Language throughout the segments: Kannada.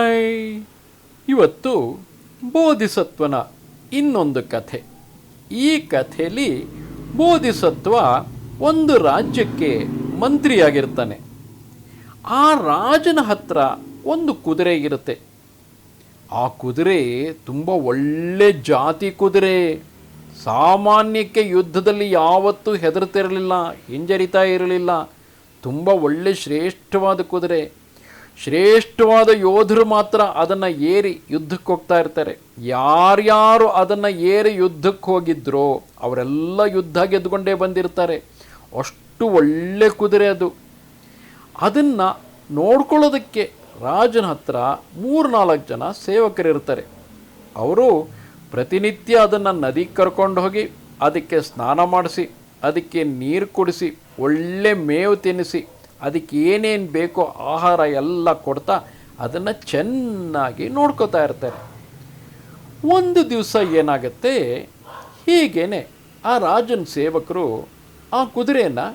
ಹಾಯ್, ಇವತ್ತು ಬೋಧಿಸತ್ವನ ಇನ್ನೊಂದು ಕಥೆ. ಈ ಕಥೆಯಲ್ಲಿ ಬೋಧಿಸತ್ವ ಒಂದು ರಾಜ್ಯಕ್ಕೆ ಮಂತ್ರಿಯಾಗಿರ್ತಾನೆ. ಆ ರಾಜನ ಹತ್ರ ಒಂದು ಕುದುರೆ ಇರುತ್ತೆ. ಆ ಕುದುರೆ ತುಂಬ ಒಳ್ಳೆ ಜಾತಿ ಕುದುರೆ. ಸಾಮಾನ್ಯಕ್ಕೆ ಯುದ್ಧದಲ್ಲಿ ಯಾವತ್ತೂ ಹೆದರ್ತಿರಲಿಲ್ಲ, ಹಿಂಜರಿತಾ ಇರಲಿಲ್ಲ. ತುಂಬ ಒಳ್ಳೆ ಶ್ರೇಷ್ಠವಾದ ಕುದುರೆ. ಶ್ರೇಷ್ಠವಾದ ಯೋಧರು ಮಾತ್ರ ಅದನ್ನು ಏರಿ ಯುದ್ಧಕ್ಕೆ ಹೋಗ್ತಾ ಇರ್ತಾರೆ. ಯಾರ್ಯಾರು ಅದನ್ನು ಏರಿ ಯುದ್ಧಕ್ಕೆ ಹೋಗಿದ್ರೋ ಅವರೆಲ್ಲ ಯುದ್ಧ ಗೆದ್ದುಕೊಂಡೇ ಬಂದಿರ್ತಾರೆ. ಅಷ್ಟು ಒಳ್ಳೆ ಕುದುರೆ ಅದು. ಅದನ್ನು ನೋಡ್ಕೊಳ್ಳೋದಕ್ಕೆ ರಾಜನ ಹತ್ರ 3-4 ಜನ ಸೇವಕರಿರ್ತಾರೆ. ಅವರು ಪ್ರತಿನಿತ್ಯ ಅದನ್ನು ನದಿಗೆ ಕರ್ಕೊಂಡು ಹೋಗಿ ಅದಕ್ಕೆ ಸ್ನಾನ ಮಾಡಿಸಿ, ಅದಕ್ಕೆ ನೀರು ಕುಡಿಸಿ, ಒಳ್ಳೆ ಮೇವು ತಿನ್ನಿಸಿ, ಅದಕ್ಕೆ ಏನೇನು ಬೇಕೋ ಆಹಾರ ಎಲ್ಲ ಕೊಡ್ತಾ ಅದನ್ನು ಚೆನ್ನಾಗಿ ನೋಡ್ಕೋತಾ ಇರ್ತಾರೆ. ಒಂದು ದಿವಸ ಏನಾಗುತ್ತೆ, ಹೀಗೇನೆ ಆ ರಾಜನ ಸೇವಕರು ಆ ಕುದುರೆಯನ್ನು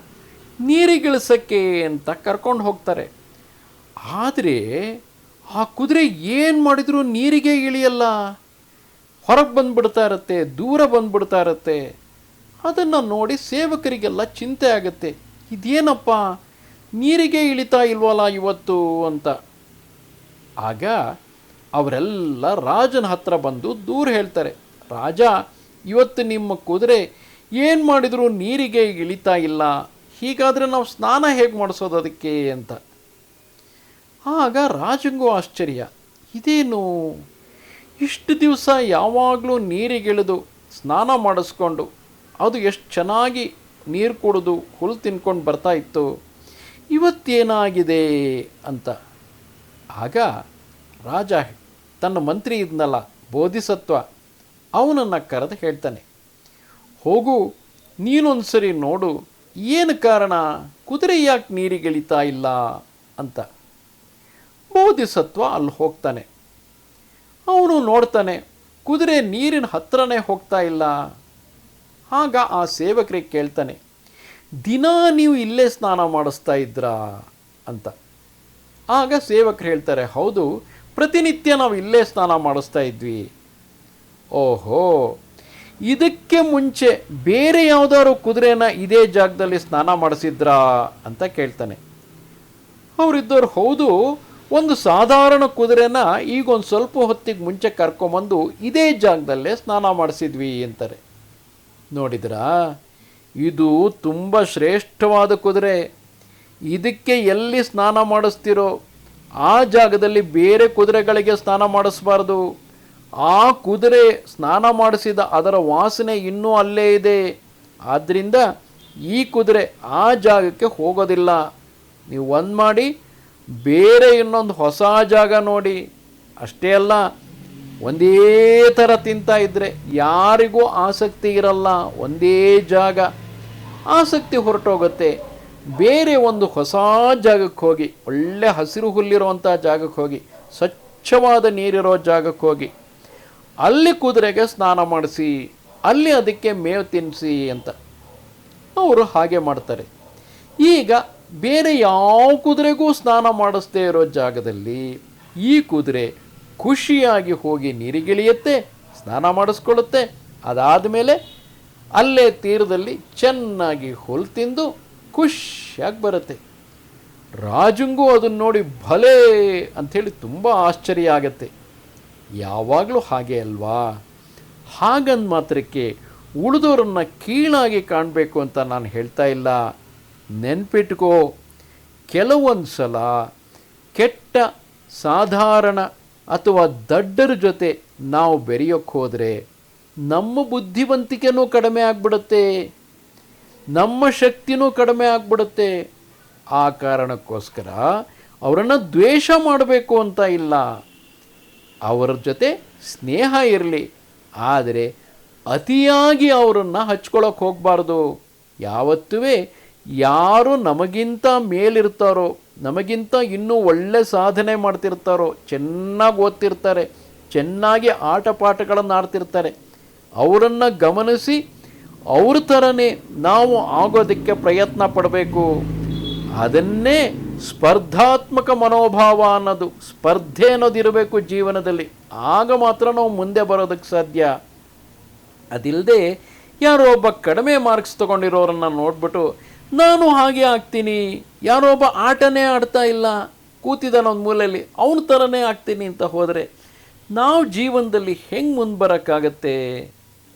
ನೀರಿಗಿಳಿಸೋಕ್ಕೆ ಅಂತ ಕರ್ಕೊಂಡು ಹೋಗ್ತಾರೆ. ಆದರೆ ಆ ಕುದುರೆ ಏನು ಮಾಡಿದರೂ ನೀರಿಗೆ ಇಳಿಯಲ್ಲ. ಹೊರಗೆ ಬಂದುಬಿಡ್ತಾ ಇರುತ್ತೆ, ದೂರ ಬಂದುಬಿಡ್ತಾ ಇರುತ್ತೆ. ಅದನ್ನು ನೋಡಿ ಸೇವಕರಿಗೆಲ್ಲ ಚಿಂತೆ ಆಗುತ್ತೆ. ಇದೇನಪ್ಪ, ನೀರಿಗೆ ಇಳಿತಾ ಇಲ್ವಲ್ಲ ಇವತ್ತು ಅಂತ. ಆಗ ಅವರೆಲ್ಲ ರಾಜನ ಹತ್ರ ಬಂದು ದೂರ ಹೇಳ್ತಾರೆ, ರಾಜ, ಇವತ್ತು ನಿಮ್ಮ ಕುದುರೆ ಏನು ಮಾಡಿದರೂ ನೀರಿಗೆ ಇಳಿತಾ ಇಲ್ಲ. ಹೀಗಾದರೆ ನಾವು ಸ್ನಾನ ಹೇಗೆ ಮಾಡಿಸೋದು ಅದಕ್ಕೆ ಅಂತ. ಆಗ ರಾಜಂಗೂ ಆಶ್ಚರ್ಯ, ಇದೇನು ಇಷ್ಟು ದಿವಸ ಯಾವಾಗಲೂ ನೀರಿಗಿಳಿದು ಸ್ನಾನ ಮಾಡಿಸ್ಕೊಂಡು ಅದು ಎಷ್ಟು ಚೆನ್ನಾಗಿ ನೀರು ಕುಡಿದು ಹುಲ್ಲು ತಿನ್ಕೊಂಡು ಬರ್ತಾ ಇತ್ತು, ಇವತ್ತೇನಾಗಿದೆ ಅಂತ. ಆಗ ರಾಜ ತನ್ನ ಮಂತ್ರಿ ಇದ್ನಲ್ಲ ಬೋಧಿಸತ್ವ, ಅವನನ್ನು ಕರೆದು ಹೇಳ್ತಾನೆ, ಹೋಗು ನೀನೊಂದು ಸರಿ ನೋಡು, ಏನು ಕಾರಣ, ಕುದುರೆ ಯಾಕೆ ನೀರಿಗಿಳಿತಾ ಇಲ್ಲ ಅಂತ. ಬೋಧಿಸತ್ವ ಅಲ್ಲಿ ಹೋಗ್ತಾನೆ. ಅವನು ನೋಡ್ತಾನೆ, ಕುದುರೆ ನೀರಿನ ಹತ್ರನೇ ಹೋಗ್ತಾ ಇಲ್ಲ. ಆಗ ಆ ಸೇವಕರಿಗೆ ಕೇಳ್ತಾನೆ, ದಿನ ನೀವು ಇಲ್ಲೇ ಸ್ನಾನ ಮಾಡಿಸ್ತಾ ಇದ್ರಾ ಅಂತ. ಆಗ ಸೇವಕರು ಹೇಳ್ತಾರೆ, ಹೌದು, ಪ್ರತಿನಿತ್ಯ ನಾವು ಇಲ್ಲೇ ಸ್ನಾನ ಮಾಡಿಸ್ತಾ ಇದ್ವಿ. ಓಹೋ, ಇದಕ್ಕೆ ಮುಂಚೆ ಬೇರೆ ಯಾವುದಾದ್ರು ಕುದುರೆನ ಇದೇ ಜಾಗದಲ್ಲಿ ಸ್ನಾನ ಮಾಡಿಸಿದ್ರಾ ಅಂತ ಕೇಳ್ತಾನೆ. ಅವರಿದ್ದವರು, ಹೌದು, ಒಂದು ಸಾಧಾರಣ ಕುದುರೆನ ಈಗ ಒಂದು ಸ್ವಲ್ಪ ಹೊತ್ತಿಗೆ ಮುಂಚೆ ಕರ್ಕೊಂಬಂದು ಇದೇ ಜಾಗದಲ್ಲೇ ಸ್ನಾನ ಮಾಡಿಸಿದ್ವಿ ಅಂತಾರೆ. ನೋಡಿದ್ರಾ, ಇದು ತುಂಬ ಶ್ರೇಷ್ಠವಾದ ಕುದುರೆ. ಇದಕ್ಕೆ ಎಲ್ಲಿ ಸ್ನಾನ ಮಾಡಿಸ್ತಿರೋ ಆ ಜಾಗದಲ್ಲಿ ಬೇರೆ ಕುದುರೆಗಳಿಗೆ ಸ್ನಾನ ಮಾಡಿಸ್ಬಾರ್ದು. ಆ ಕುದುರೆ ಸ್ನಾನ ಮಾಡಿಸಿದ ಅದರ ವಾಸನೆ ಇನ್ನೂ ಅಲ್ಲೇ ಇದೆ. ಆದ್ದರಿಂದ ಈ ಕುದುರೆ ಆ ಜಾಗಕ್ಕೆ ಹೋಗೋದಿಲ್ಲ. ನೀವು ಒಂದು ಮಾಡಿ ಬೇರೆ ಇನ್ನೊಂದು ಹೊಸ ಜಾಗ ನೋಡಿ. ಅಷ್ಟೇ ಅಲ್ಲ, ಒಂದೇ ಥರ ತಿಂತಾ ಇದ್ದರೆ ಯಾರಿಗೂ ಆಸಕ್ತಿ ಇರಲ್ಲ. ಒಂದೇ ಜಾಗ ಆಸಕ್ತಿ ಹೊರಟೋಗುತ್ತೆ. ಬೇರೆ ಒಂದು ಹೊಸ ಜಾಗಕ್ಕೆ ಹೋಗಿ, ಒಳ್ಳೆ ಹಸಿರು ಹುಲ್ಲಿರುವಂಥ ಜಾಗಕ್ಕೆ ಹೋಗಿ, ಸ್ವಚ್ಛವಾದ ನೀರಿರೋ ಜಾಗಕ್ಕೆ ಹೋಗಿ ಅಲ್ಲಿ ಕುದುರೆಗೆ ಸ್ನಾನ ಮಾಡಿಸಿ, ಅಲ್ಲಿ ಅದಕ್ಕೆ ಮೇವು ತಿನ್ನಿಸಿ ಅಂತ. ಅವರು ಹಾಗೆ ಮಾಡ್ತಾರೆ. ಈಗ ಬೇರೆ ಯಾವ ಕುದುರೆಗೂ ಸ್ನಾನ ಮಾಡಿಸ್ದೇ ಇರೋ ಜಾಗದಲ್ಲಿ ಈ ಕುದುರೆ ಖುಷಿಯಾಗಿ ಹೋಗಿ ನೀರಿಗಿಳಿಯುತ್ತೆ, ಸ್ನಾನ ಮಾಡಿಸ್ಕೊಳ್ಳುತ್ತೆ. ಅದಾದ ಮೇಲೆ ಅಲ್ಲೇ ತೀರದಲ್ಲಿ ಚೆನ್ನಾಗಿ ಹುಲ್ಲು ತಿಂದು ಖುಷಿಯಾಗಿ ಬರುತ್ತೆ. ರಾಜಂಗೂ ಅದನ್ನು ನೋಡಿ ಭಲೇ ಅಂಥೇಳಿ ತುಂಬ ಆಶ್ಚರ್ಯ ಆಗತ್ತೆ. ಯಾವಾಗಲೂ ಹಾಗೆ ಅಲ್ವಾ? ಹಾಗಂದ ಮಾತ್ರಕ್ಕೆ ಉಳಿದವರನ್ನು ಕೀಳಾಗಿ ಕಾಣಬೇಕು ಅಂತ ನಾನು ಹೇಳ್ತಾ ಇಲ್ಲ. ನೆನ್ಪಿಟ್ಕೋ, ಕೆಲವೊಂದು ಸಲ ಕೆಟ್ಟ ಸಾಧಾರಣ ಅಥವಾ ದಡ್ಡರ ಜೊತೆ ನಾವು ಬೆರೆಯೋಕ್ಕೆ ಹೋದರೆ ನಮ್ಮ ಬುದ್ಧಿವಂತಿಕೆನೂ ಕಡಿಮೆ ಆಗಿಬಿಡುತ್ತೆ, ನಮ್ಮ ಶಕ್ತಿನೂ ಕಡಿಮೆ ಆಗಿಬಿಡುತ್ತೆ. ಆ ಕಾರಣಕ್ಕೋಸ್ಕರ ಅವರನ್ನು ದ್ವೇಷ ಮಾಡಬೇಕು ಅಂತ ಇಲ್ಲ, ಅವರ ಜೊತೆ ಸ್ನೇಹ ಇರಲಿ. ಆದರೆ ಅತಿಯಾಗಿ ಅವರನ್ನು ಹಚ್ಕೊಳ್ಳೋಕೆ ಹೋಗಬಾರ್ದು. ಯಾವತ್ತೂ ಯಾರು ನಮಗಿಂತ ಮೇಲಿರ್ತಾರೋ, ನಮಗಿಂತ ಇನ್ನೂ ಒಳ್ಳೆ ಸಾಧನೆ ಮಾಡ್ತಿರ್ತಾರೋ, ಚೆನ್ನಾಗಿ ಓದ್ತಿರ್ತಾರೆ, ಚೆನ್ನಾಗಿ ಆಟ ಪಾಠಗಳನ್ನು ಆಡ್ತಿರ್ತಾರೆ, ಅವರನ್ನು ಗಮನಿಸಿ ಅವ್ರ ಥರನೇ ನಾವು ಆಗೋದಕ್ಕೆ ಪ್ರಯತ್ನ ಪಡಬೇಕು. ಅದನ್ನೇ ಸ್ಪರ್ಧಾತ್ಮಕ ಮನೋಭಾವ ಅನ್ನೋದು, ಸ್ಪರ್ಧೆ ಅನ್ನೋದು ಇರಬೇಕು ಜೀವನದಲ್ಲಿ. ಆಗ ಮಾತ್ರ ನಾವು ಮುಂದೆ ಬರೋದಕ್ಕೆ ಸಾಧ್ಯ. ಅದಿಲ್ಲದೆ ಯಾರೋ ಒಬ್ಬ ಕಡಿಮೆ ಮಾರ್ಕ್ಸ್ ತೊಗೊಂಡಿರೋರನ್ನು ನೋಡ್ಬಿಟ್ಟು ನಾನು ಹಾಗೆ ಆಗ್ತೀನಿ, ಯಾರೋ ಒಬ್ಬ ಆಟನೇ ಆಡ್ತಾ ಇಲ್ಲ, ಕೂತಿದ್ದಾನೆ ಒಂದು ಮೂಲೆಯಲ್ಲಿ, ಅವನ ಥರನೇ ಆಗ್ತೀನಿ ಅಂತ ಹೋದರೆ ನಾವು ಜೀವನದಲ್ಲಿ ಹೆಂಗೆ ಮುಂದೆ ಬರೋಕ್ಕಾಗತ್ತೆ?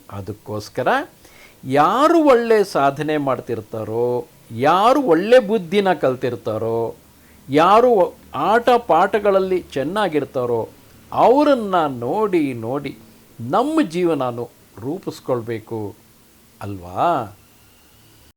ಅದಕ್ಕೋಸ್ಕರ ಯಾರು ಒಳ್ಳೆ ಸಾಧನೆ ಮಾಡ್ತಿರ್ತಾರೋ, ಯಾರು ಒಳ್ಳೆ ಬುದ್ಧಿನ ಕಲ್ತಿರ್ತಾರೋ, ಯಾರು ಆಟ ಪಾಠಗಳಲ್ಲಿ ಚೆನ್ನಾಗಿರ್ತಾರೋ ಅವರನ್ನು ನೋಡಿ ನೋಡಿ ನಮ್ಮ ಜೀವನನೂ ರೂಪಿಸ್ಕೊಳ್ಬೇಕು ಅಲ್ವಾ?